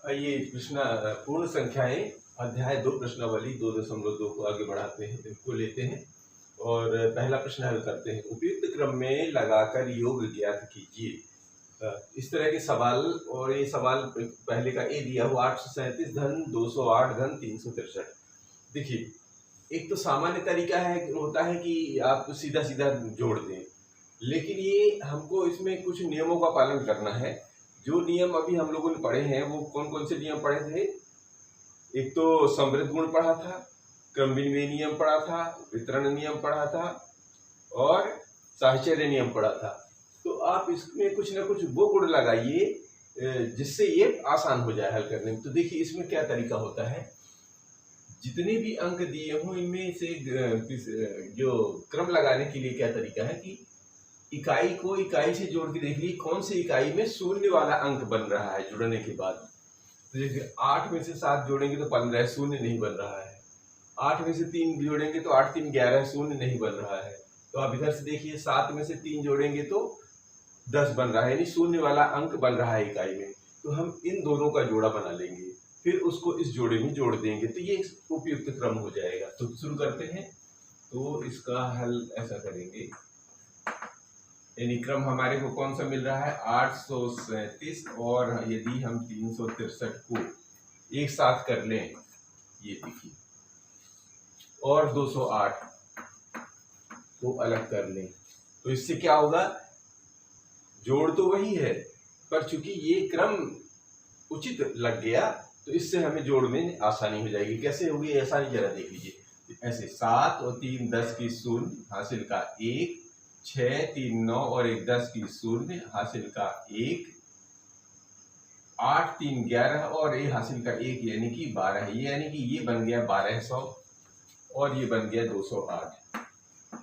आइए प्रश्न पूर्ण संख्याएं अध्याय 2 प्रश्नावली 2.2 को आगे बढ़ाते हैं, इनको लेते हैं और पहला प्रश्न हल करते हैं। उपयुक्त क्रम में लगाकर योग ज्ञात कीजिए। इस तरह के सवाल, और ये सवाल पहले का ए दिया हुआ 837 धन 208 धन 363। देखिए, एक तो सामान्य तरीका होता है कि आप सीधा सीधा जोड़ दें, लेकिन ये हमको इसमें कुछ नियमों का पालन करना है। जो नियम अभी हम लोगों ने पढ़े हैं वो कौन कौन से नियम पढ़े थे? एक तो समृद्ध गुण पढ़ा था, क्रम विनिमय नियम पढ़ा था, वितरण नियम पढ़ा था और साहचर्य नियम पढ़ा था। तो आप इसमें कुछ ना कुछ वो गुण लगाइए जिससे ये आसान हो जाए हल करने में। तो देखिए, इसमें क्या तरीका होता है, जितने भी अंक दिए हों इनमें से जो क्रम लगाने के लिए क्या तरीका है कि इकाई को इकाई से जोड़ के देख लीजिए कौन सी इकाई में शून्य वाला अंक बन रहा है जुड़ने के बाद। तो देखिए, 8 में से 7 जोड़ेंगे तो 15, शून्य नहीं बन रहा है। 8 में से 3 जोड़ेंगे तो 8 3 11, शून्य नहीं बन रहा है। तो आप इधर से देखिए, 7 में से 3 जोड़ेंगे तो 10 बन रहा है, यानी शून्य वाला अंक बन रहा है इकाई में। तो हम इन दोनों का जोड़ा बना लेंगे, फिर उसको इस जोड़े में जोड़ देंगे, तो ये उपयुक्त क्रम हो जाएगा। तो शुरू करते हैं। तो इसका हल ऐसा करेंगे, यानी क्रम हमारे को कौन सा मिल रहा है 837, और यदि हम 363 को एक साथ कर लें, ये देखिए, और 208 को अलग कर लें, तो इससे क्या होगा, जोड़ तो वही है पर चूंकि ये क्रम उचित लग गया तो इससे हमें जोड़ में आसानी हो जाएगी। कैसे होगी आसानी, जरा देख लीजिए। ऐसे 7 और 3 10 की शून्य हासिल का 1, 6 3 9 और 1 10 की शून्य हासिल का 1, 8 3 11 और ये हासिल का 1 यानी कि 12 है। यानी कि ये बन गया 1200 और ये बन गया 208।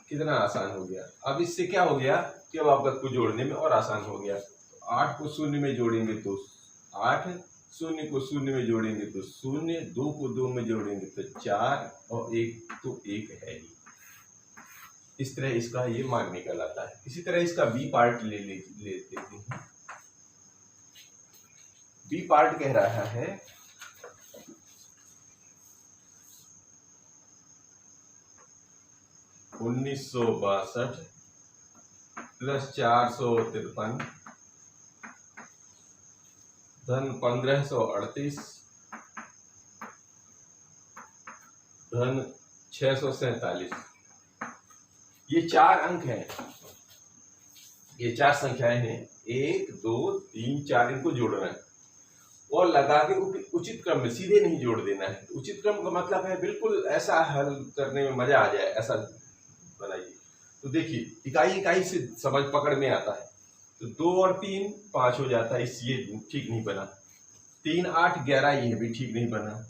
कितना आसान हो गया। अब इससे क्या हो गया कि अब आपस को जोड़ने में और आसान हो गया। तो 8 को शून्य में जोड़ेंगे तो 8, शून्य को शून्य में जोड़ेंगे तो 0, 2 को 2 में जोड़ेंगे तो 4 और 1 तो 1 है ही। इस तरह इसका ये मान निकल आता है। इसी तरह इसका बी पार्ट लेते हैं। बी पार्ट कह रहा है 1962 प्लस 453 धन 1538 धन 647। ये 4 अंक हैं, ये 4 संख्याएं हैं, 1 2 3 4, इनको जोड़ना है और लगा के उचित क्रम में, सीधे नहीं जोड़ देना है। उचित क्रम का मतलब है बिल्कुल ऐसा हल करने में मजा आ जाए, ऐसा बनाइए। तो देखिए, इकाई इकाई से समझ पकड़ में आता है। तो 2 और 3 5 हो जाता है, ये ठीक नहीं बना। 3 8 11, ये भी ठीक नहीं बना।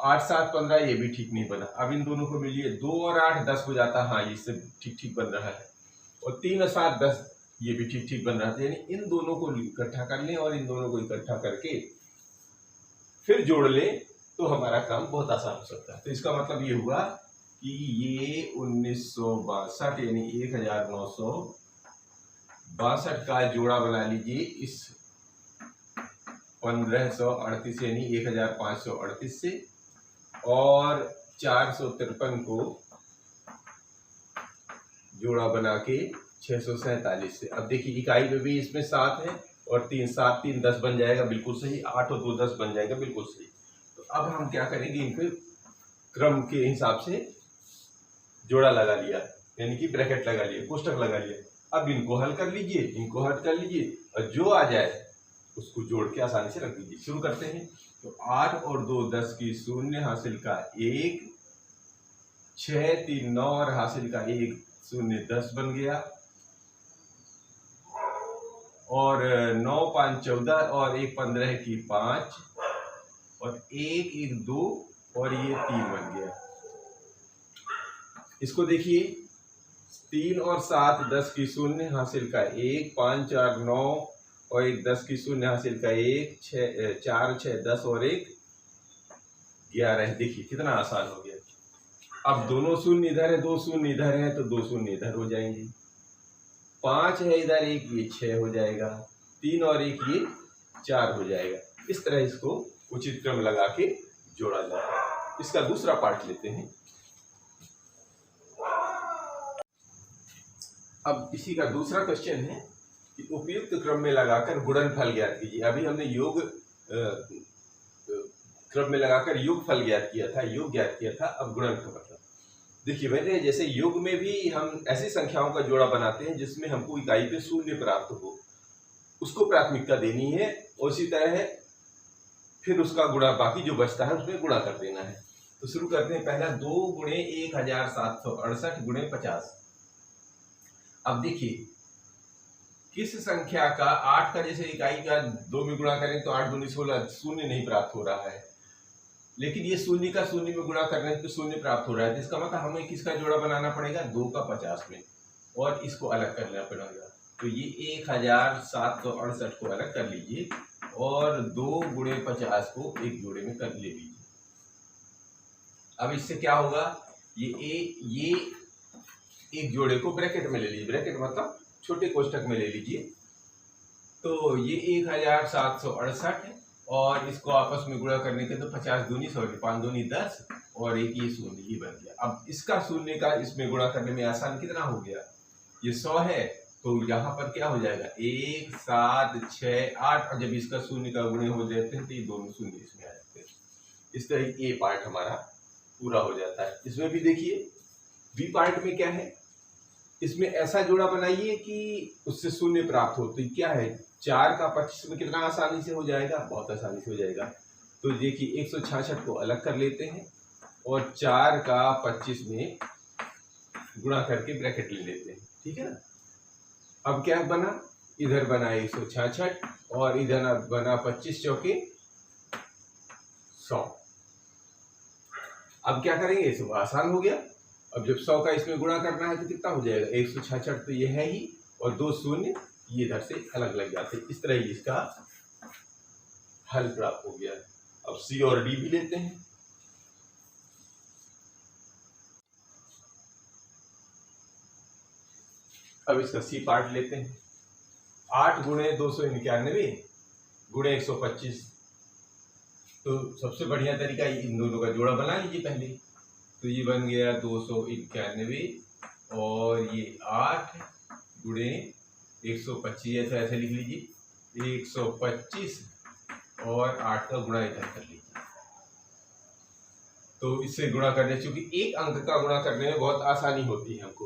8 7 15, ये भी ठीक नहीं बना। अब इन दोनों को मिलिए, 2 और 8 10 हो जाता, हाँ इससे ठीक ठीक बन रहा है। और 3 और 7 10, ये भी ठीक ठीक बन रहा था। यानी इन दोनों को इकट्ठा कर लें और इन दोनों को इकट्ठा करके फिर जोड़ लें तो हमारा काम बहुत आसान हो सकता है। तो इसका मतलब ये हुआ कि ये 1962 यानी 1962 का जोड़ा बना लीजिए इस 1538 यानी 1538 से, और 453 को जोड़ा बना के 647 से। अब देखिए, इकाई में भी इसमें 7 है और 3 7 3 10 बन जाएगा, बिल्कुल सही। 8 और 2 10 बन जाएगा, बिल्कुल सही। तो अब हम क्या करेंगे, इनके क्रम के हिसाब से जोड़ा लगा लिया, यानी कि ब्रैकेट लगा लिया, कोष्टक लगा लिया। अब इनको हल कर लीजिए, इनको हल कर लीजिए और जो आ जाए उसको जोड़ के आसानी से रख दीजिए। शुरू करते हैं। तो 8 और 2 10 की शून्य हासिल का 1, 6 3 9 और हासिल का 1 0 10 बन गया, और 9 5 14 और 1 15 की 5 और 1 1 2 और ये 3 बन गया। इसको देखिए, 3 और 7 10 की शून्य हासिल का 1, 5 4 9 और 1 10 की शून्य हासिल का 1, 4 6 10 और 1 11। देखिए कितना आसान हो गया। अब दोनों शून्य इधर है, 2 शून्य इधर है, तो 2 शून्य इधर हो जाएंगे। 5 है इधर, 1 ये 6 हो जाएगा, 3 और 1 ये 4 हो जाएगा। इस तरह इसको उचित क्रम लगा के जोड़ा जाता है। इसका दूसरा पार्ट लेते हैं। अब इसी का दूसरा क्वेश्चन है कि उपयुक्त क्रम में लगाकर गुणनफल ज्ञात कीजिए। अभी हमने योग क्रम में लगाकर योगफल ज्ञात किया था, योग ज्ञात किया था। अब गुणन का मतलब देखिए मैंने, जैसे योग में भी हम ऐसी संख्याओं का जोड़ा बनाते हैं जिसमें हमको इकाई पे शून्य प्राप्त हो, उसको प्राथमिकता देनी है, और इसी तरह फिर उसका गुणा, बाकी जो बचता है उसमें गुणा कर देना है। तो शुरू करते हैं। पहला 2 गुणे 1768 गुणे 50। अब देखिए किस संख्या का 8 का जैसे इकाई का 2 में गुणा करें तो 8 दूनी 16, शून्य नहीं प्राप्त हो रहा है। लेकिन ये शून्य का शून्य में गुणा करने से शून्य प्राप्त हो रहा है। इसका मतलब हमें किसका जोड़ा बनाना पड़ेगा, 2 का 50 में, और इसको अलग करना पड़ेगा। तो ये 1768 को अलग कर लीजिए और 2 गुणे 50 को एक जोड़े में कर ले लीजिए। अब इससे क्या होगा, ये एक जोड़े को ब्रैकेट में ले लीजिए, ब्रैकेट मतलब छोटे कोष्ठक में ले लीजिए। तो ये 1768 और इसको आपस में गुणा करने के तो 50 दूनी 100, 5 दूनी 10 और एक ये शून्य, ये बन गया। अब इसका शून्य का इसमें गुणा करने में आसान कितना हो गया, ये 100 है तो यहाँ पर क्या हो जाएगा 1 7 6 8, और जब इसका शून्य का गुणे हो जाते हैं तो ये दोनों शून्य इसमें आ जाते हैं। इस तरह ए पार्ट हमारा पूरा हो जाता है। इसमें भी देखिए बी पार्ट में क्या है, इसमें ऐसा जोड़ा बनाइए कि उससे शून्य प्राप्त हो। तो क्या है, 4 का 25 में कितना आसानी से हो जाएगा, बहुत आसानी से हो जाएगा। तो देखिए 166 को अलग कर लेते हैं और 4 का 25 में गुणा करके ब्रैकेट ले लेते हैं, ठीक है ना। अब क्या बना, इधर बना 166 और इधर बना 25 चौके 100। अब क्या करेंगे, सब आसान हो गया। अब जब 100 का इसमें गुणा करना है तो कितना हो जाएगा 166, तो ये है ही, और 2 शून्य ये इधर से अलग लग जाते हैं। इस तरह ही इसका हल प्राप्त हो गया। अब सी और डी भी लेते हैं। अब इसका सी पार्ट लेते हैं। 8 गुणे 291 गुणे 125। तो सबसे बढ़िया तरीका इन दोनों का जोड़ा बना लीजिए पहले। तो ये बन गया 291 और ये 8 गुणे 125, ऐसे लिख लीजिए 125 और 8 का गुणा इधर कर लीजिए। तो इससे गुणा करने, चूंकि एक अंक का गुणा करने में बहुत आसानी होती है हमको,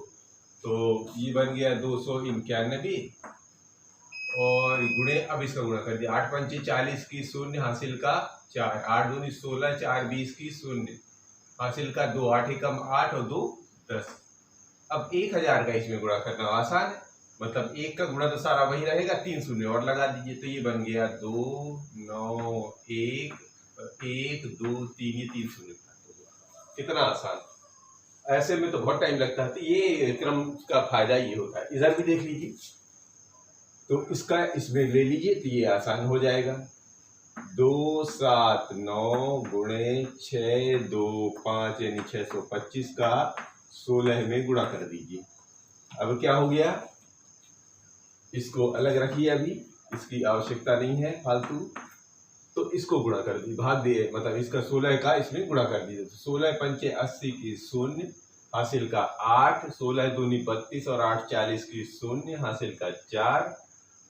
तो ये बन गया 291 और गुणे, अब इसका गुणा कर दिया 8 पंचे 40 की शून्य हासिल का 4, 8 दूनी 16, 4 20 की शून्य हासिल का 2, 8 एकम 8 और 2 10। अब 1000 का इसमें गुणा करना आसान है, मतलब 1 का गुणा तो सारा वही रहेगा, 3 शून्य और लगा दीजिए। तो ये बन गया 2 9 1 1 2 3, ये 3 शून्य। कितना आसान, ऐसे में तो बहुत टाइम लगता है। तो ये क्रम का फायदा ये होता है। इधर भी देख लीजिए, तो इसका इसमें ले लीजिए तो ये आसान हो जाएगा। 2 7 9 गुणे 6 2 5 यानी 625 का 16 में गुणा कर दीजिए। अब क्या हो गया, इसको अलग रखिए, अभी इसकी आवश्यकता नहीं है फालतू। तो इसको गुणा कर दी, भाग दिए, मतलब इसका 16 का इसमें गुणा कर दीजिए। तो 16 पंचे 80 की शून्य हासिल का 8, 16 दूनी 32 और 8 40 की शून्य हासिल का 4,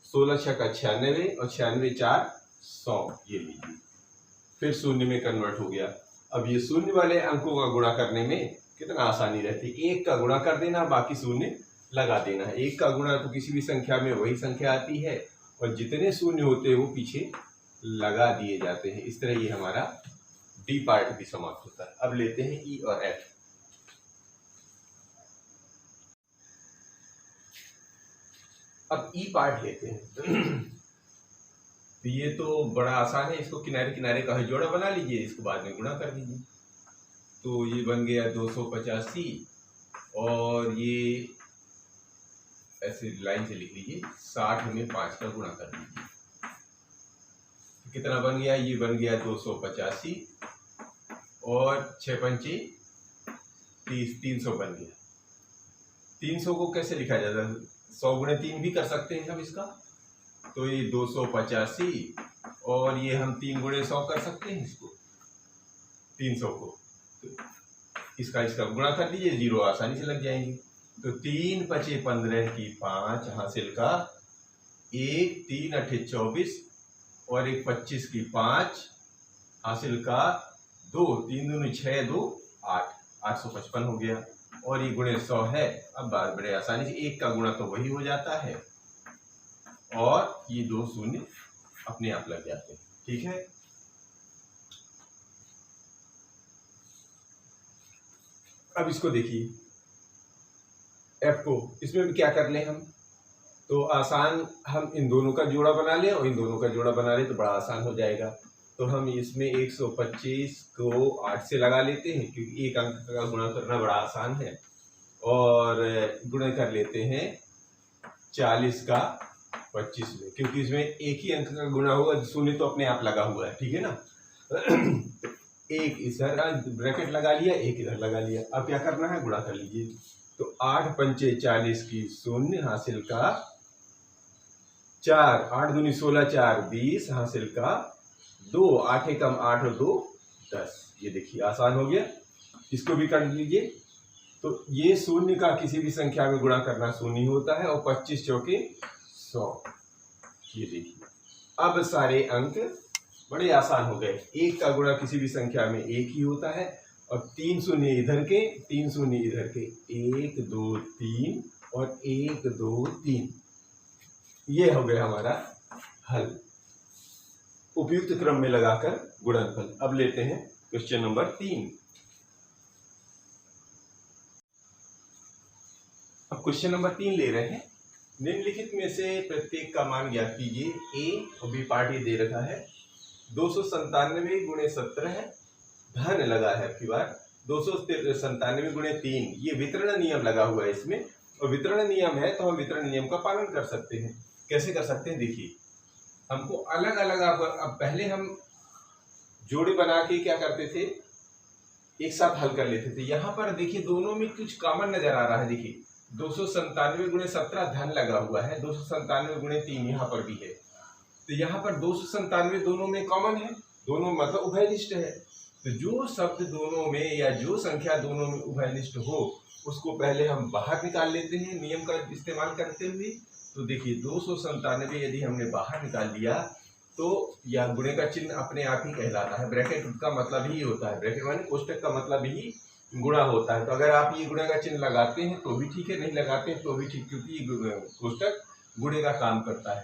16 6 का 96 और 96 4 100, ये लीजिए। फिर शून्य में कन्वर्ट हो गया। अब ये शून्य वाले अंकों का गुणा करने में कितना आसानी रहती है, 1 का गुणा कर देना, बाकी शून्य लगा देना है। 1 का गुणा तो किसी भी संख्या में वही संख्या आती है, और जितने शून्य होते हैं वो पीछे लगा दिए जाते हैं। इस तरह ये हमारा डी पार्ट भी समाप्त होता है। अब लेते हैं ई और एफ। अब ई पार्ट लेते हैं। तो ये तो बड़ा आसान है, इसको किनारे किनारे का जोड़ा बना लीजिए, इसको बाद में गुणा कर दीजिए। तो ये बन गया 285 और ये ऐसे लाइन से लिख लीजिए 60 में 5 का गुणा कर दीजिए। तो कितना बन गया, ये बन गया 285 और 6 पंचे 30, 300 बन गया। 300 को कैसे लिखा जाता है, 100 गुणे 3 भी कर सकते हैं हम इसका। तो ये 285 और ये हम 3 गुणे 100 कर सकते हैं इसको, 300 को, तो इसका गुणा कर दीजिए, 0 आसानी से लग जाएंगे। तो 3 पचे 15 की 5 हासिल का 1, 3 अठे 24 और 1 25 की 5 हासिल का 2, 3 दूनी 6, 2 8, 855 हो गया। और ये गुणे 100 है। अब बार बड़े आसानी से 1 का गुणा तो वही हो जाता है और ये 2 शून्य अपने आप लग जाते हैं। ठीक है, अब इसको देखिए, f को इसमें भी क्या कर लें हम, तो आसान, हम इन दोनों का जोड़ा बना लें और इन दोनों का जोड़ा बना लें तो बड़ा आसान हो जाएगा। तो हम इसमें 125 को 8 से लगा लेते हैं क्योंकि एक अंक का गुणा करना बड़ा आसान है, और गुणा कर लेते हैं 40 का 25 में, क्योंकि इसमें एक ही अंक का गुणा होगा, शून्य तो अपने आप लगा हुआ है। ठीक है ना, एक इधर ब्रैकेट लगा लिया, एक इधर लगा लिया। अब क्या करना है, गुणा कर लीजिए। तो 8 पंचे 40 की शून्य हासिल का 4, 8 दूनी 16, 4 20 हासिल का 2, 8 कम 8 और 2 10। ये देखिए आसान हो गया, इसको भी कर लीजिए। तो ये शून्य का किसी भी संख्या में गुणा करना शून्य होता है और 25 चौके 100। ये देखिए अब सारे अंक बड़े आसान हो गए। 1 का गुणा किसी भी संख्या में 1 ही होता है और 3 शून्य इधर के, 3 शून्य इधर के, 1 2 3 और 1 2 3। ये हो गया हमारा हल, उपयुक्त क्रम में लगाकर गुणनफल। अब लेते हैं क्वेश्चन नंबर 3। अब क्वेश्चन नंबर 3 ले रहे हैं। निम्नलिखित में से प्रत्येक का मान ज्ञात कीजिए। ए और बी पार्ट ये दे रखा है, 297 गुणे 17 है, धन लगा है आपकी बार 297 गुणे 3। ये वितरण नियम लगा हुआ है इसमें, और वितरण नियम है तो हम वितरण नियम का पालन कर सकते हैं। कैसे कर सकते हैं, देखिए हमको अलग अलग, अब पहले हम जोड़े बना के क्या करते थे, एक साथ हल कर लेते थे। यहाँ पर देखिए दोनों में कुछ कॉमन नजर आ रहा है। देखिए 297 गुणे 17 धन लगा हुआ है, 297 गुणे 3 यहाँ पर भी है। तो यहाँ पर 297 दोनों में कॉमन है, दोनों मतलब उभयनिष्ठ है। तो जो शब्द दोनों में या जो संख्या दोनों में उभयनिष्ठ हो उसको पहले हम बाहर निकाल लेते हैं नियम का इस्तेमाल करते हुए। तो देखिए 297 यदि हमने बाहर निकाल लिया तो यह गुणे का चिन्ह अपने आप ही कहलाता है। ब्रैकेट का मतलब ही होता है, ब्रैकेट माने कोष्टक का मतलब ही गुणा होता है। तो अगर आप ये गुणे का चिन्ह लगाते हैं तो भी ठीक है, नहीं लगाते हैं तो भी ठीक, क्योंकि ये कोष्टक गुणे का काम करता है।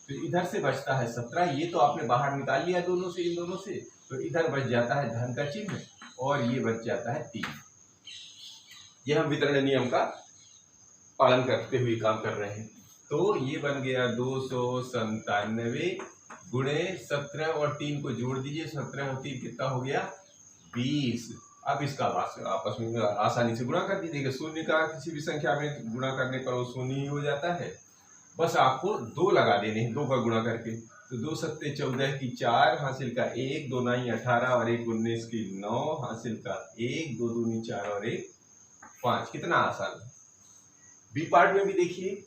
तो इधर से बचता है 17, ये तो आपने बाहर निकाल लिया दोनों से, इन दोनों से, तो इधर बच जाता है धन का चिन्ह और ये बच जाता है 3। ये हम वितरण नियम का पालन करते हुए काम कर रहे हैं। तो ये बन गया 297 गुणे 17 और 3 को जोड़ दीजिए, 17 और 3 कितना हो गया, 20। अब इसका आपस में आसानी से गुणा कर दीजिएगा। शून्य का किसी भी संख्या में गुणा करने पर वो शून्य ही हो जाता है। बस आपको 2 लगा देने हैं, 2 का गुणा करके। तो 2 सत्ते 14 की 4 हासिल का 1, 2 9 18 और 1 19 की 9 हासिल का 1, 2 दूनी 4 और 1 5। कितना आसान है। बी पार्ट में भी देखिए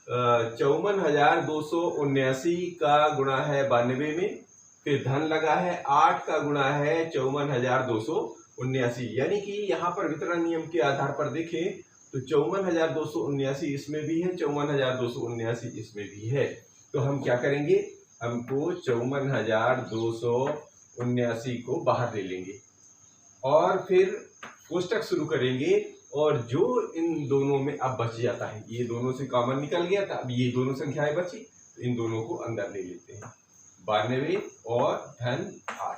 54,279 का गुणा है 92 में, फिर धन लगा है, 8 का गुणा है 54,279। यानी कि यहाँ पर वितरण नियम के आधार पर देखें तो 54,279 इसमें भी है, 54,279 इसमें भी है। तो हम क्या करेंगे, हमको 54,279 को बाहर ले लेंगे और फिर कोष्टक शुरू करेंगे, और जो इन दोनों में अब बच जाता है, ये दोनों से कॉमन निकल गया था, अब ये दोनों संख्याएं बची, तो इन दोनों को अंदर ले लेते हैं, 92 और धन 8।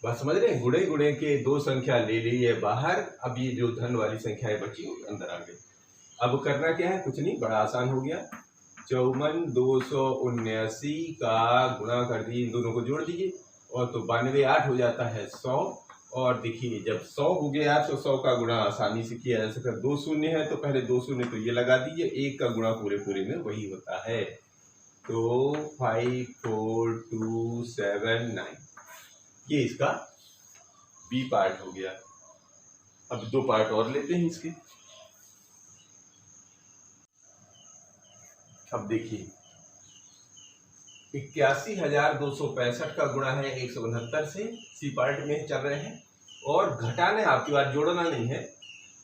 बस समझ रहे हैं, गुणे गुणे के 2 संख्या ले ली है बाहर, अब ये जो धन वाली संख्याएं बची अंदर आ गई। अब करना क्या है, कुछ नहीं, बड़ा आसान हो गया। 54,279 का गुणा कर दीजिए, इन दोनों को जोड़ दीजिए और तो 92 8 हो जाता है 100। और देखिए जब 100 हो गया तो 100 का गुणा आसानी से किया जा सकता है। 2 शून्य है तो पहले 2 शून्य तो ये लगा दीजिए, 1 का गुणा पूरे पूरे में वही होता है। तो 54,279 ये इसका बी पार्ट हो गया। अब 2 पार्ट और लेते हैं इसके। अब देखिए 81,265 का गुणा है 169 से, सी पार्ट में चल रहे हैं, और घटाना है, आपकी बात जोड़ना नहीं है।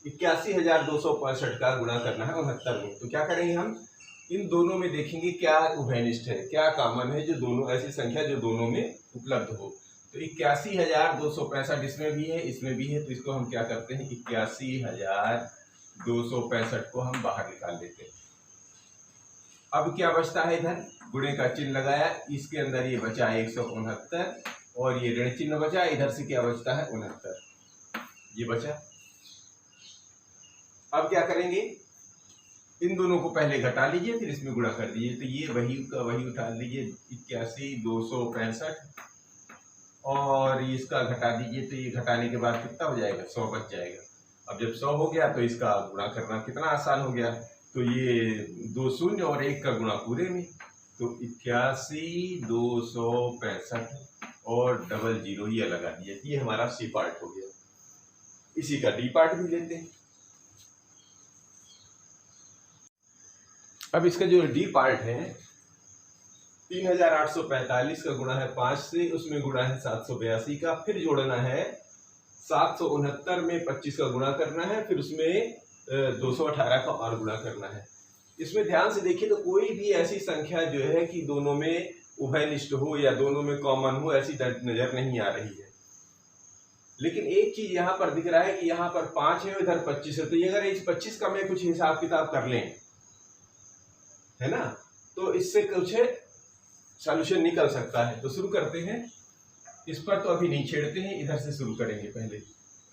81,265 का गुणा करना है 69 में। तो क्या करेंगे हम, इन दोनों में देखेंगे क्या उभयनिष्ठ है, क्या कॉमन है, जो दोनों ऐसी संख्या जो दोनों में उपलब्ध हो। तो 81,265 इसमें भी है, इसमें भी है, तो इसको हम क्या करते हैं, 81,265 को हम बाहर निकाल देते हैं। अब क्या बचता है, इधर गुणे का चिन्ह लगाया, इसके अंदर ये बचा 169 और ये ऋण चिन्ह बचा, इधर से क्या बचता है 69, ये बचा। अब क्या करेंगे, इन दोनों को पहले घटा लीजिए, फिर इसमें गुणा कर दीजिए। तो ये वही का वही उठा लीजिए, 81,265 और इसका घटा दीजिए, तो ये घटाने के बाद कितना हो जाएगा, 100 बच जाएगा। अब जब 100 हो गया तो इसका गुणा करना कितना आसान हो गया। तो ये 2 शून्य और 1 का गुणा पूरे में, तो 81,265 और 00 ये लगा दिए। ये हमारा सी पार्ट हो गया। इसी का डी पार्ट भी लेते हैं। अब इसका जो डी पार्ट है, 3,845 का गुणा है 5 से, उसमें गुणा है 782 का, फिर जोड़ना है 769 में 25 का गुणा करना है, फिर उसमें 218 का और गुणा करना है। इसमें ध्यान से देखिए तो कोई भी ऐसी संख्या जो है कि दोनों में उभयनिष्ठ हो या दोनों में कॉमन हो, ऐसी नजर नहीं आ रही है। लेकिन एक चीज यहाँ पर दिख रहा है कि यहाँ पर 5 है, इधर 25 है, तो ये अगर इस 25 का मैं कुछ हिसाब किताब कर लें, है ना, तो इससे कुछ सॉल्यूशन निकल सकता है। तो शुरू करते हैं। इस पर तो अभी नहीं छेड़ते हैं, इधर से शुरू करेंगे पहले।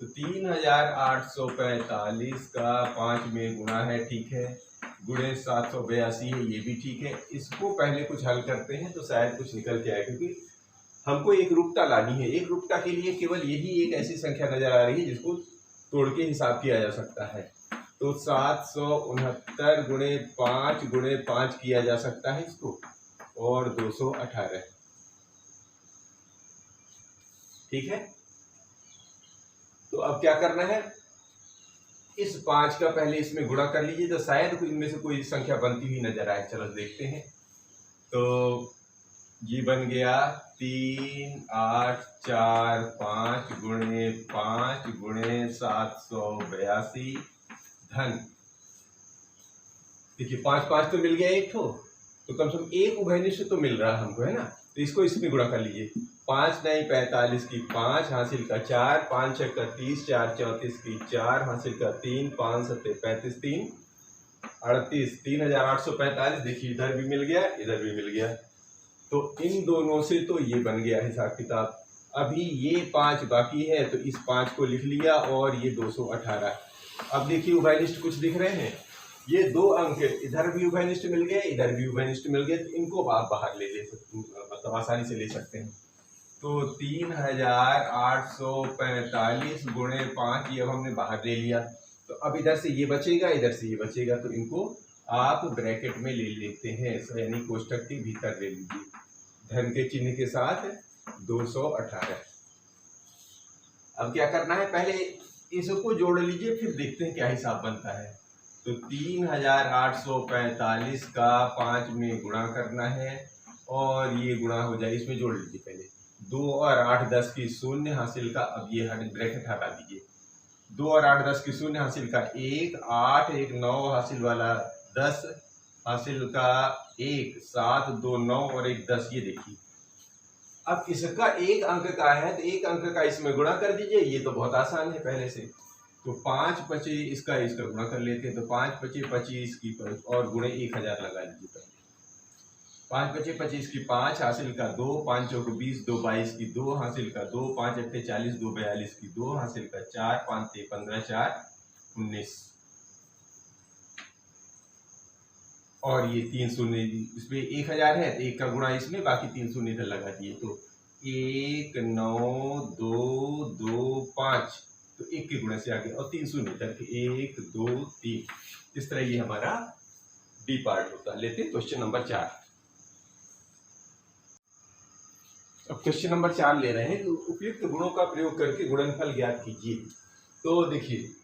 तो 3,845 का 5 में गुणा है, ठीक है, गुणे 782 है, ये भी ठीक है। इसको पहले कुछ हल करते हैं तो शायद कुछ निकल के आए, क्योंकि हमको एक रूपता लानी है। एक रूपता के लिए केवल यही एक ऐसी संख्या नजर आ रही है जिसको तोड़ के हिसाब किया जा सकता है। तो 769 गुणे 5 किया जा सकता है इसको, और 218, ठीक है। तो अब क्या करना है, इस 5 का पहले इसमें गुणा कर लीजिए, तो शायद इनमें से कोई संख्या बनती हुई नजर आए। चलो देखते हैं। तो ये बन गया 3,845 गुणे 5 गुणे 782 धन, देखिए 5 5 तो मिल गया एक ठो, तो कम से कम एक उभयनिष्ठ तो मिल रहा है हमको, है ना। तो इसको इसमें गुणा कर लीजिए। 5 9 45 की 5 हासिल का 4, 5 6 का 30, 4 34 की 4 हासिल का 3, 5 7 35, 3 38, 3,845। देखिए इधर भी मिल गया, इधर भी मिल गया। तो इन दोनों से तो ये बन गया हिसाब किताब। अभी ये 5 बाकी है, तो इस 5 को लिख लिया और ये 218। अब देखिए उभयनिष्ठ कुछ दिख रहे हैं, ये 2 अंक इधर भी उभयनिष्ठ मिल गए, इधर भी उभयनिष्ठ मिल गए, तो इनको आप बाहर ले सकते, मतलब आसानी से ले सकते हैं। तो 3,845 गुणे 5 ये अब हमने बाहर ले लिया। तो अब इधर से ये बचेगा, इधर से ये बचेगा, तो इनको आप ब्रैकेट में ले लेते हैं, यानी कोष्टक के भीतर ले लीजिए, धन के चिन्ह के साथ 218। अब क्या करना है, पहले इसको जोड़ लीजिए, फिर देखते हैं क्या हिसाब बनता है। तो 3,845 का 5 में गुणा करना है, और ये गुणा हो जाए, इसमें जोड़ लीजिए पहले। 2 और 8 10 की 0 हासिल का, अब ये ब्रैकेट हटा दीजिए। 2 और 8 10 की 0 हासिल का 1, 8 1 9 हासिल वाला 10 हासिल का 1, 7 2 9 और 1 10। ये देखिए अब इसका 1 अंक का है, तो 1 अंक का इसमें गुणा कर दीजिए। ये तो बहुत आसान है पहले से। तो 5 5 इसका गुणा कर लेते हैं। तो 5 5 25 की और गुणे 1000 लगा लीजिए पहले। 5 5 25 की 5 हासिल का 2, 5 चौक 20 2 22 की 2 हासिल का 2, 5 8 40 2 42 की 2 हासिल का 4, 5 3 15 4 19, और ये 3 शून्य इसमें 1000 है, तो 1 का गुणा इसमें, बाकी 3 शून्य इधर लगा दिए। तो 1 9 2 2 5, तो 1 के गुणे से आगे और 3 शून्य इधर, 1 2 3। इस तरह ये हमारा डी पार्ट होता है। लेते हैं क्वेश्चन नंबर 4। अब क्वेश्चन नंबर 4 ले रहे हैं, तो उपयुक्त गुणों का प्रयोग करके गुणनफल ज्ञात कीजिए। तो देखिए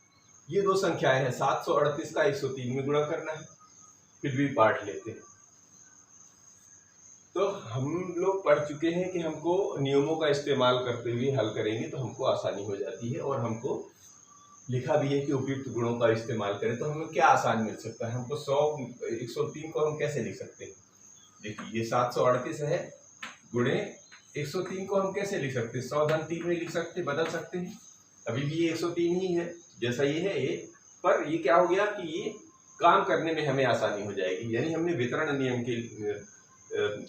ये 2 संख्याएं हैं, 738 का 103 में गुणा करना है। फिर भी पार्ट लेते हैं। तो हम लोग पढ़ चुके हैं कि हमको नियमों का इस्तेमाल करते हुए हल करेंगे तो हमको आसानी हो जाती है, और हमको लिखा भी है कि उपयुक्त गुणों का इस्तेमाल करें तो हमें क्या आसान मिल सकता है। हमको 103 को हम कैसे लिख सकते हैं? देखिए, ये 738 है गुणे 103 को हम कैसे लिख सकते हैं? 100 धन 3 में लिख सकते, बदल सकते हैं। अभी भी ये 103 ही है जैसा ये है ये, पर ये क्या हो गया कि ये काम करने में हमें आसानी हो जाएगी। यानी हमने वितरण नियम के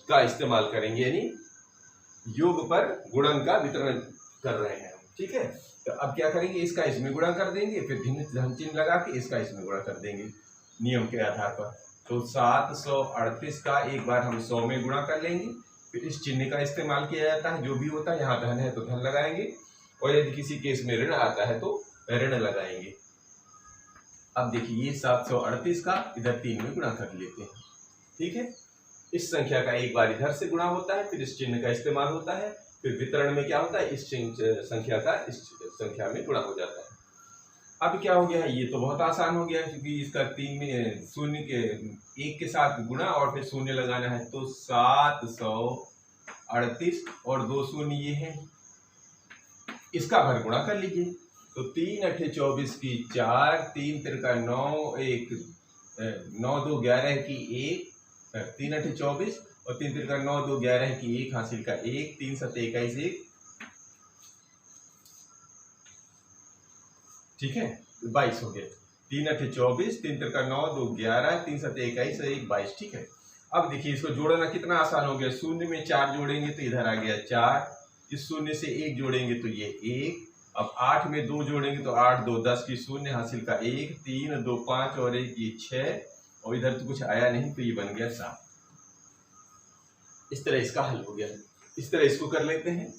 का इस्तेमाल करेंगे, यानी योग पर गुणन का वितरण कर रहे हैं हम, ठीक है। तो अब क्या करेंगे, इसका इसमें गुणा कर देंगे, फिर भिन्न धन चिन्ह लगा के इसका इसमें गुणा कर देंगे नियम के आधार पर। तो 738 का एक बार हम 100 में गुणा कर लेंगे, फिर इस चिन्ह का इस्तेमाल किया जाता है, जो भी होता है, यहाँ धन है तो धन लगाएंगे, और यदि किसी केस में ऋण आता है तो ऋण लगाएंगे। अब देखिए, ये 738 का इधर 3 में गुणा कर लेते हैं, ठीक है। इस संख्या का एक बार इधर से गुणा होता है, फिर इस चिन्ह का इस्तेमाल होता है, फिर वितरण में क्या होता है, इस संख्या का इस संख्या में गुणा हो जाता है। अब क्या हो गया है, ये तो बहुत आसान हो गया क्योंकि इसका 3 में शून्य के 1 के साथ गुणा और फिर शून्य लगाना है, तो 738 और 2 शून्य ये है, इसका भर गुणा कर लीजिए। तो 3 8 24 की 4, 3 तिरका 9, 1 9 2 11 की 1, 3 8 24 और 3 तिरका 9 2 11 की 1 हासिल का 1, 3 7 21 1, ठीक है, 22 हो गया। 3 8 24, 3 तिरका 9 2 11, 3 7 21 1 22, ठीक है। अब देखिए, इसको जोड़ना कितना आसान हो गया। शून्य में 4 जोड़ेंगे तो इधर आ गया 4, इस शून्य से 1 जोड़ेंगे तो ये 1, अब 8 में 2 जोड़ेंगे तो 8 2 10 की शून्य हासिल का 1, 3 2 5 और 1 ये 6, और इधर तो कुछ आया नहीं तो ये बन गया 7। इस तरह इसका हल हो गया। इस तरह इसको कर लेते हैं,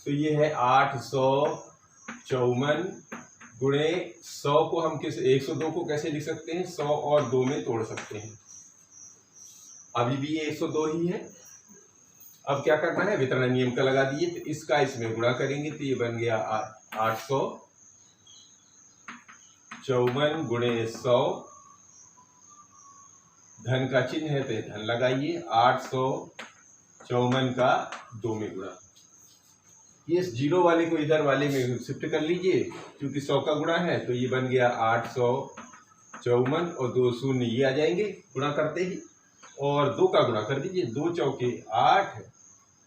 तो ये है 854 गुणे 100 को हम किस 102 को कैसे लिख सकते हैं, 100 और 2 में तोड़ सकते हैं। अभी भी ये 102 ही है। अब क्या करना है, वितरण नियम का लगा दिए, तो इसका इसमें गुणा करेंगे तो ये बन गया 854 गुणे 100, धन का चिन्ह है तो ये धन लगाइए, 854 का 2 में गुणा। ये जीरो वाले को इधर वाले में शिफ्ट कर लीजिए, क्योंकि 100 का गुणा है, तो ये बन गया 854 और 2 शून्य ये आ जाएंगे गुणा करते ही, और 2 का गुणा कर दीजिए, 2 चौके 8,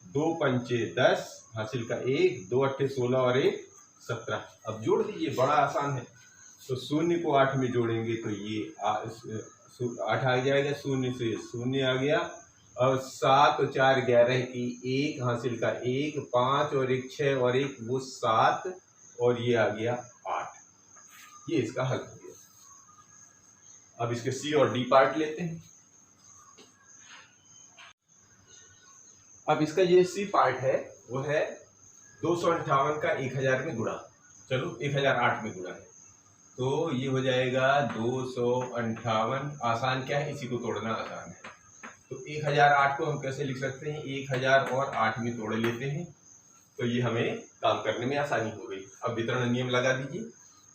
2 पंचे 10 हासिल का 1, 2 अट्ठे 16 और 1 17। अब जोड़ दीजिए, बड़ा आसान है। तो शून्य को 8 में जोड़ेंगे तो ये 8 आ जाएगा, शून्य से शून्य आ गया, और 7 और 4 11 की 1 हासिल का 1, 5 और 1 6 और 1 वो 7, और ये आ गया 8। ये इसका हल हो गया। अब इसके सी और डी पार्ट लेते हैं। अब इसका ये सी पार्ट है, वो है 258 का 1000 में गुणा, चलो 1008 में गुणा है, तो ये हो जाएगा 258। आसान क्या है, इसी को तोड़ना आसान है। तो 1008 को हम कैसे लिख सकते हैं, 1000 और 8 में तोड़ लेते हैं, तो ये हमें काम करने में आसानी हो गई। अब वितरण नियम लगा दीजिए,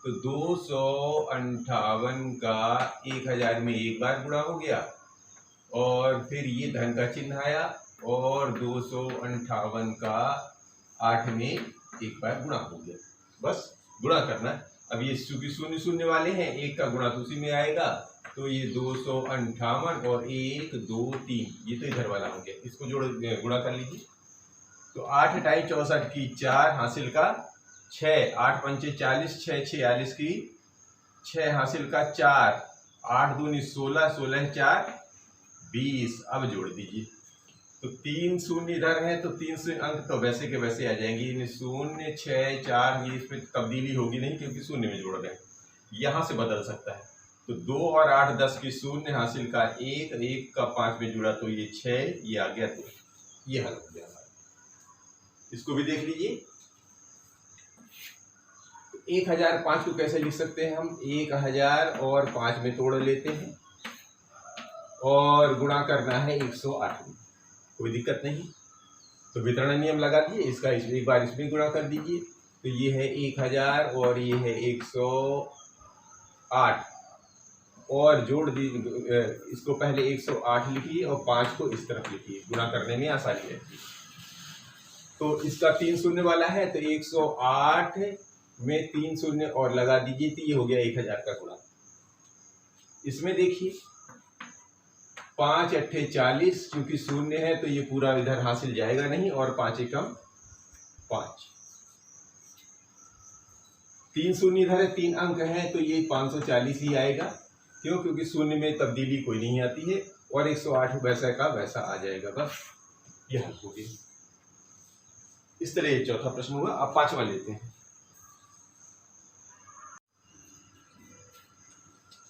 तो 258 का 1000 में एक बार गुणा हो गया, और फिर ये धन का चिन्ह आया, और 258 का 8 में एक बार गुणा हो गया। बस गुणा करना। अब ये चूंकि शून्य शून्य वाले हैं, एक का गुणा तो उसी में आएगा, तो ये 258 और 1 2 3 ये तो इधर वाला हो गया, इसको जोड़ गुणा कर लीजिए। तो 8 ढाई 64 की 4 हासिल का 6, 8 पंचे 40, 6 46 की 6 हासिल का 4, 8 दूनी 16, 16 4 20। अब जोड़ दीजिए, तो 3 शून्य इधर है, तो 3 से अंक तो वैसे के वैसे आ जाएंगे, 0 6 4, ये इसमें तब्दीली होगी नहीं क्योंकि शून्य में जोड़ रहे हैं, यहाँ से बदल सकता है। तो 2 और 8 10 की शून्य हासिल का 1, 1 का 5 में जुड़ा तो ये 6, ये आ गया 2। ये हल हो गया हमारा। इसको भी देख लीजिए, 1005 को कैसे लिख सकते हैं हम, 1000 और 5 में तोड़ लेते हैं, और गुणा करना है 108 में, कोई दिक्कत नहीं। तो वितरण नियम लगा दिए, इसका एक बार इसमें गुणा कर दीजिए, तो ये है 1000 और ये है 108, और जोड़ दी, इसको पहले 108 लिखिए और 5 को इस तरफ लिखिए, गुणा करने में आसानी रहती है। तो इसका 3 शून्य वाला है तो 108 में 3 शून्य और लगा दीजिए तो ये हो गया 1000 का गुणा। इसमें देखिए 5 अट्ठे 40, क्योंकि शून्य है तो ये पूरा इधर हासिल जाएगा नहीं, और 5 एकम 5, 3 शून्य इधर है, 3 अंक है तो ये 540 ही आएगा। क्यों? क्योंकि शून्य में तब्दीली कोई नहीं आती है, और 108 वैसा का वैसा आ जाएगा, बस ये हल हो गया। इस तरह ये चौथा प्रश्न हुआ। अब पांचवा लेते हैं।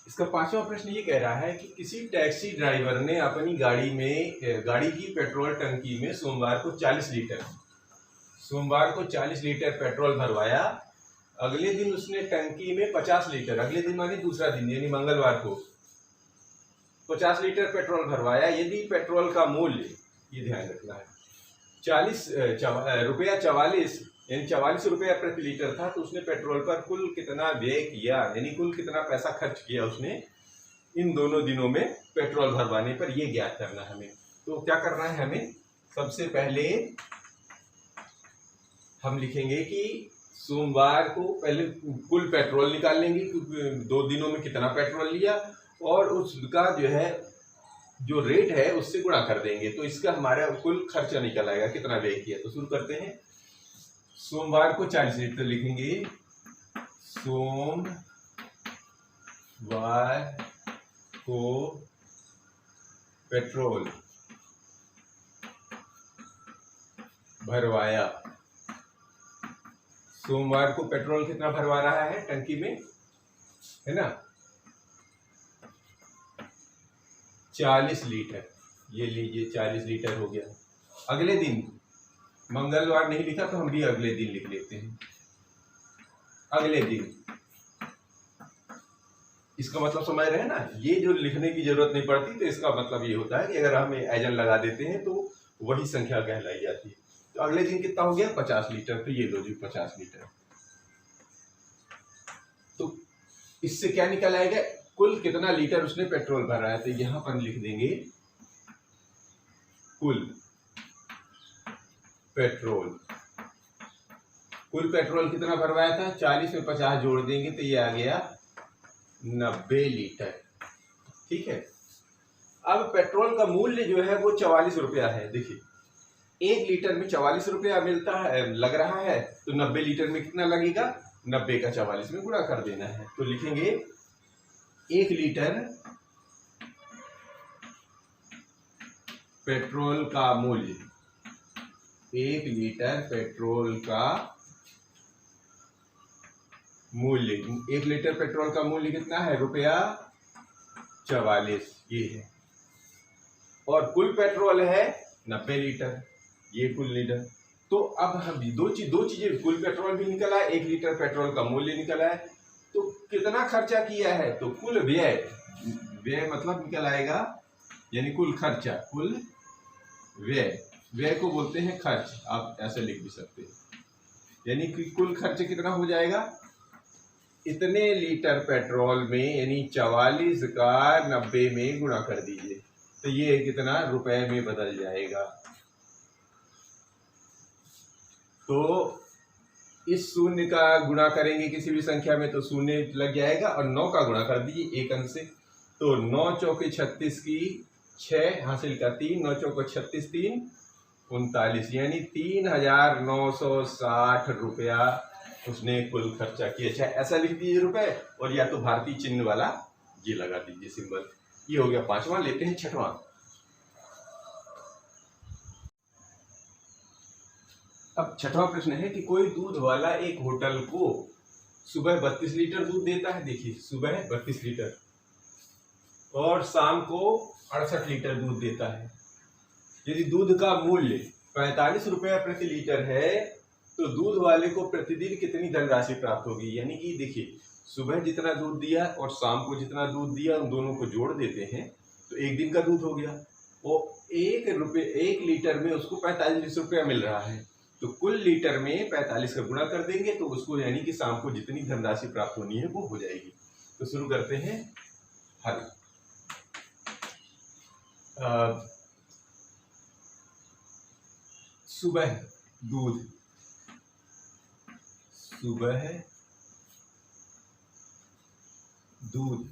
इसका पांचवा प्रश्न ये कह रहा है कि किसी टैक्सी ड्राइवर ने अपनी गाड़ी की पेट्रोल टंकी में सोमवार को 40 लीटर पेट्रोल भरवाया। अगले दिन उसने टंकी में 50 लीटर, अगले दिन माने दूसरा दिन यानी मंगलवार को 50 लीटर पेट्रोल भरवाया। यदि पेट्रोल का मूल्य, ये ध्यान रखना है, 44 यानी 44 रुपया प्रति लीटर था, तो उसने पेट्रोल पर कुल कितना व्यय किया, यानी कुल कितना पैसा खर्च किया उसने इन दोनों दिनों में पेट्रोल भरवाने पर, यह ज्ञात करना है हमें। तो क्या करना है हमें? सबसे पहले हम लिखेंगे कि सोमवार को पहले कुल पेट्रोल निकाल लेंगे, 2 दिनों में कितना पेट्रोल लिया, और उसका जो रेट है उससे गुणा कर देंगे, तो इसका हमारा कुल खर्चा निकल आएगा, कितना व्यय किया। तो शुरू करते हैं। सोमवार को 40 लीटर लिखेंगे, सोमवार को पेट्रोल भरवाया। सोमवार को पेट्रोल कितना भरवा रहा है टंकी में, है ना, 40 लीटर। ये लीजिए 40 लीटर हो गया। अगले दिन, मंगलवार नहीं लिखा तो हम भी अगले दिन लिख लेते हैं। अगले दिन, इसका मतलब समझ रहे हैं ना, ये जो लिखने की जरूरत नहीं पड़ती, तो इसका मतलब ये होता है कि अगर हम एजन लगा देते हैं तो वही संख्या कहलाई जाती है। तो अगले दिन कितना हो गया? 50 लीटर। तो ये लो जी 50 लीटर। तो इससे क्या निकल आएगा? कुल कितना लीटर उसने पेट्रोल भरा है। तो यहां पर लिख देंगे कुल पेट्रोल कितना भरवाया था, 40 में 50 जोड़ देंगे तो ये आ गया 90 लीटर। ठीक है। अब पेट्रोल का मूल्य जो है वो 44 रुपया है। देखिए 1 लीटर में 44 रुपया मिलता है, लग रहा है, तो 90 लीटर में कितना लगेगा? 90 का 44 में गुणा कर देना है। तो लिखेंगे 1 लीटर पेट्रोल का मूल्य, 1 लीटर पेट्रोल का मूल्य, 1 लीटर पेट्रोल का मूल्य कितना है? ₹44 ये है। और कुल पेट्रोल है 90 लीटर, ये कुल लीटर। तो अब हम दो चीजें, कुल पेट्रोल भी निकला है, 1 लीटर पेट्रोल का मूल्य निकला है। तो कितना खर्चा किया है? तो कुल व्यय मतलब निकल आएगा, यानी कुल खर्चा, कुल व्यय को बोलते हैं खर्च, आप ऐसे लिख भी सकते हैं। यानी कि कुल खर्च कितना हो जाएगा? इतने लीटर पेट्रोल में, यानी 44 का 90 में गुणा कर दीजिए तो ये कितना रुपए में बदल जाएगा। तो इस शून्य का गुणा करेंगे किसी भी संख्या में तो शून्य लग जाएगा, और 9 का गुणा कर दीजिए 1 अंक से, तो 9 चौके 36 की 6 हासिल का 3, 9 चौके 36, 3 39, यानी 3960 रुपया उसने कुल खर्चा किया। अच्छा ऐसा लिख दीजिए रुपए, और या तो भारतीय चिन्ह वाला ये लगा दीजिए सिंबल। ये हो गया पांचवा। लेते हैं छठवां। अब छठवां प्रश्न है कि कोई दूध वाला एक होटल को सुबह 32 लीटर दूध देता है। देखिए सुबह 32 लीटर और शाम को 68 लीटर दूध देता है। यदि दूध का मूल्य 45 रुपया प्रति लीटर है तो दूध वाले को प्रतिदिन कितनी धनराशि प्राप्त होगी। यानी कि देखिए सुबह जितना दूध दिया और शाम को जितना दूध दिया, उन दोनों को जोड़ देते हैं तो 1 दिन का दूध हो गया। वो 1 लीटर में उसको 45 रुपया मिल रहा है, तो कुल लीटर में 45 का गुणा कर देंगे तो उसको, यानी कि शाम को जितनी धनराशि प्राप्त होनी है वो हो जाएगी। तो शुरू करते हैं। हल। सुबह दूध, सुबह दूध,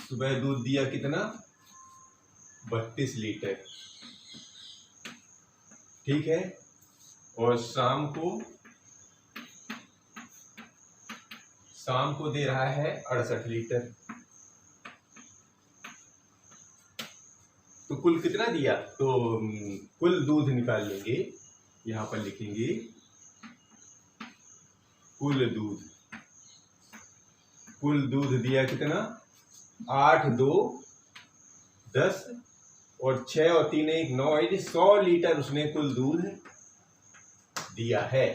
सुबह दूध दिया कितना? 32 लीटर, ठीक है। और शाम को दे रहा है 68 लीटर। तो कुल कितना दिया? तो कुल दूध निकाल लेंगे, यहां पर लिखेंगे कुल दूध दिया कितना? 8 2 10 और 6 और 3 1 9, 100 लीटर उसने कुल दूध दिया है।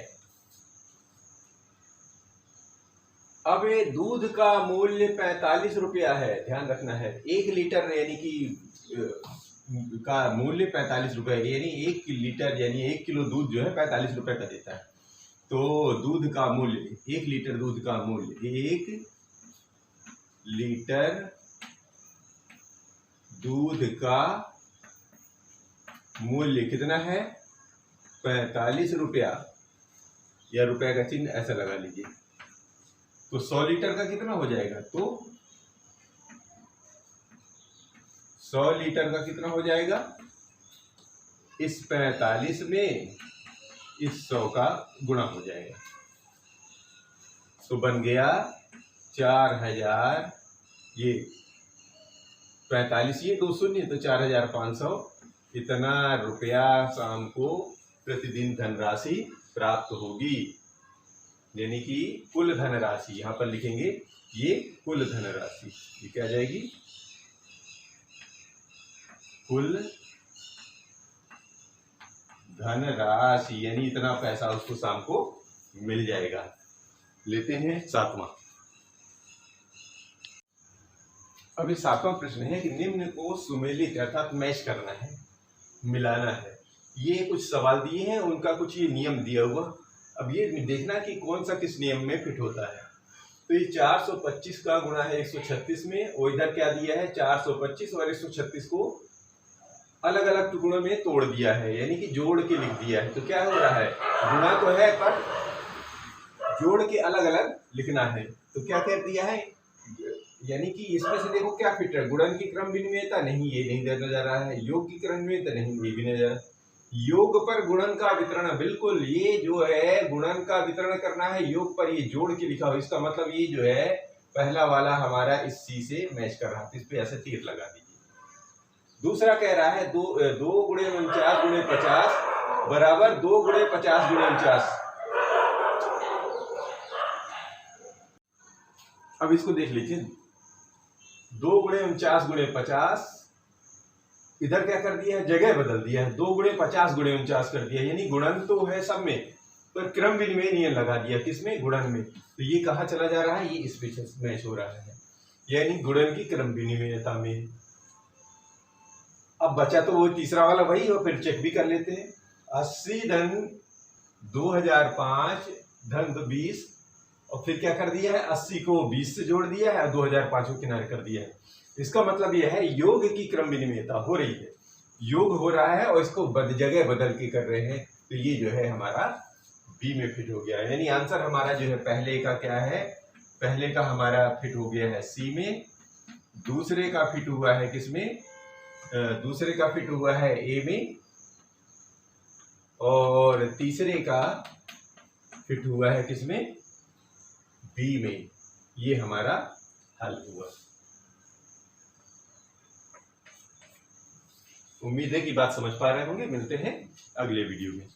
अब ये दूध का मूल्य 45 रुपया है, ध्यान रखना है। 1 लीटर यानी कि का मूल्य 45 रुपये, यानी 1 लीटर यानी 1 किलो दूध जो है 45 रुपए का देता है। तो दूध का मूल्य, 1 लीटर दूध का मूल्य, 1 लीटर दूध का मूल्य कितना है? 45 रुपया, या रुपए का चिन्ह ऐसा लगा लीजिए। तो 100 लीटर का कितना हो जाएगा? तो 100 लीटर का कितना हो जाएगा? इस 45 में इस 100 का गुणा हो जाएगा। तो बन गया 4000, ये 45 ये 2 शून्य, तो 4500, इतना रुपया शाम को प्रतिदिन धनराशि प्राप्त होगी। यानी कि कुल धनराशि, यहां पर लिखेंगे ये कुल धनराशि, ये क्या आ जाएगी? कुल धनराशि, यानी इतना पैसा उसको शाम को मिल जाएगा। लेते हैं 7वां। अभी 7वां प्रश्न है कि निम्न को सुमेलित अर्थात मैच करना है, मिलाना है। ये कुछ सवाल दिए हैं, उनका कुछ ये नियम दिया हुआ। अब ये देखना कि कौन सा किस नियम में फिट होता है। तो ये 425 का गुणा है 136 में, और इधर क्या दिया है? 425 और 136 को अलग अलग टुकड़ों में तोड़ दिया है, यानी कि जोड़ के लिख दिया है। तो क्या हो रहा है? गुणा तो है पर जोड़ के अलग अलग लिखना है। तो क्या कर दिया है? यानी कि इसमें से देखो क्या फिट है? गुणन की क्रम विनिमयता नहीं, ये नहीं देना जा रहा है। योग की क्रम विनिमयता नहीं, ये भी नहीं जा रहा। योग पर गुणन का वितरण, बिल्कुल ये जो है गुणन का वितरण करना है, योग पर ये जोड़ के लिखा हो। इसका मतलब ये जो है पहला वाला हमारा इस सी से मैच कर रहा है, तो इस पे ऐसे तीर लगा दीजिए। दूसरा कह रहा है 2 गुणे 49 गुणे 50 बराबर 2 गुणे 50 गुणे 49। अब इसको देख लीजिए, 2 गुणे 49 गुणे 50, इधर क्या कर दिया है? जगह बदल दिया है, 2 गुणे 50 गुणे 49 कर दिया। यानी गुणन तो है सब में, पर क्रम विनिमय नियम लगा दिया किसमें? गुणन में। तो ये कहाँ चला जा रहा है? ये इस पे मैच हो रहा है, यानी गुणन की क्रम विनिमयता में। अब बचा तो वो तीसरा वाला वही, और फिर चेक भी कर लेते हैं। 80 धन 2005 धन 20, और फिर क्या कर दिया है? 80 को 20 से जोड़ दिया है, 2005 को किनारे कर दिया है। इसका मतलब यह है योग की क्रम विनिमयता हो रही है, योग हो रहा है, और इसको जगह बदल के कर रहे हैं। तो ये जो है हमारा बी में फिट हो गया है। यानी आंसर हमारा जो है पहले का क्या है? पहले का हमारा फिट हो गया है सी में, दूसरे का फिट हुआ है किसमें? दूसरे का फिट हुआ है ए में, और तीसरे का फिट हुआ है किसमें? बी में। ये हमारा हल हुआ। उम्मीद है कि बात समझ पा रहे होंगे। मिलते हैं अगले वीडियो में।